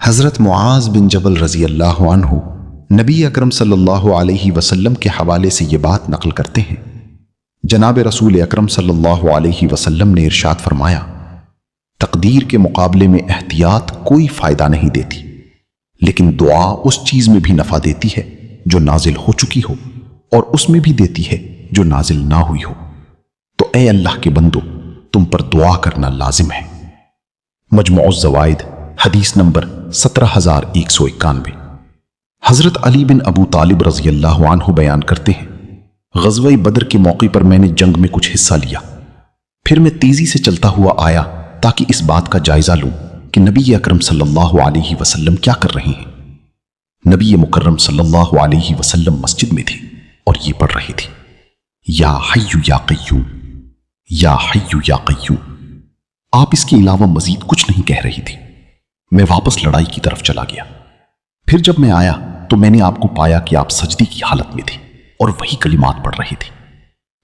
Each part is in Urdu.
حضرت معاذ بن جبل رضی اللہ عنہ نبی اکرم صلی اللہ علیہ وسلم کے حوالے سے یہ بات نقل کرتے ہیں، جناب رسول اکرم صلی اللہ علیہ وسلم نے ارشاد فرمایا، تقدیر کے مقابلے میں احتیاط کوئی فائدہ نہیں دیتی، لیکن دعا اس چیز میں بھی نفع دیتی ہے جو نازل ہو چکی ہو، اور اس میں بھی دیتی ہے جو نازل نہ ہوئی ہو۔ تو اے اللہ کے بندو، تم پر دعا کرنا لازم ہے۔ مجموع الزوائد حدیث نمبر 17191۔ حضرت علی بن ابو طالب رضی اللہ عنہ بیان کرتے ہیں، غزوہ بدر کے موقع پر میں نے جنگ میں کچھ حصہ لیا، پھر میں تیزی سے چلتا ہوا آیا تاکہ اس بات کا جائزہ لوں کہ نبی اکرم صلی اللہ علیہ وسلم کیا کر رہے ہیں۔ نبی مکرم صلی اللہ علیہ وسلم مسجد میں تھے اور یہ پڑھ رہے تھے، یا حی یا قیوم، یا حی یا قیوم۔ آپ اس کے علاوہ مزید کچھ نہیں کہہ رہی تھی۔ میں واپس لڑائی کی طرف چلا گیا، پھر جب میں آیا تو میں نے آپ کو پایا کہ آپ سجدے کی حالت میں تھے اور وہی کلمات پڑھ رہے تھے۔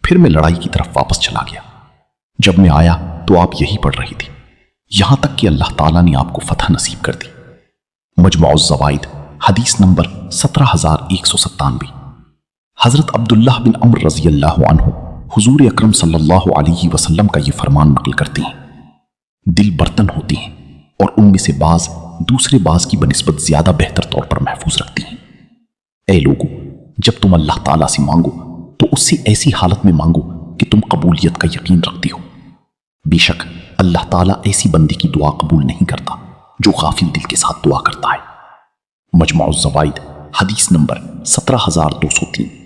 پھر میں لڑائی کی طرف واپس چلا گیا، جب میں آیا تو آپ یہی پڑھ رہی تھی، یہاں تک کہ اللہ تعالیٰ نے آپ کو فتح نصیب کر دی۔ مجموع الزوائد حدیث نمبر 17197۔ حضرت عبداللہ بن عمر رضی اللہ عنہ حضور اکرم صلی اللہ علیہ وسلم کا یہ فرمان نقل کرتے ہیں، دل برتن ہوتے ہیں اور ان میں سے بعض دوسرے بعض کی بنسبت زیادہ بہتر طور پر محفوظ رکھتی ہیں۔ اے لوگو، جب تم اللہ تعالیٰ سے مانگو تو اس سے ایسی حالت میں مانگو کہ تم قبولیت کا یقین رکھتی ہو۔ بے شک اللہ تعالیٰ ایسی بندے کی دعا قبول نہیں کرتا جو غافل دل کے ساتھ دعا کرتا ہے۔ مجموع الزوائد حدیث نمبر 17203۔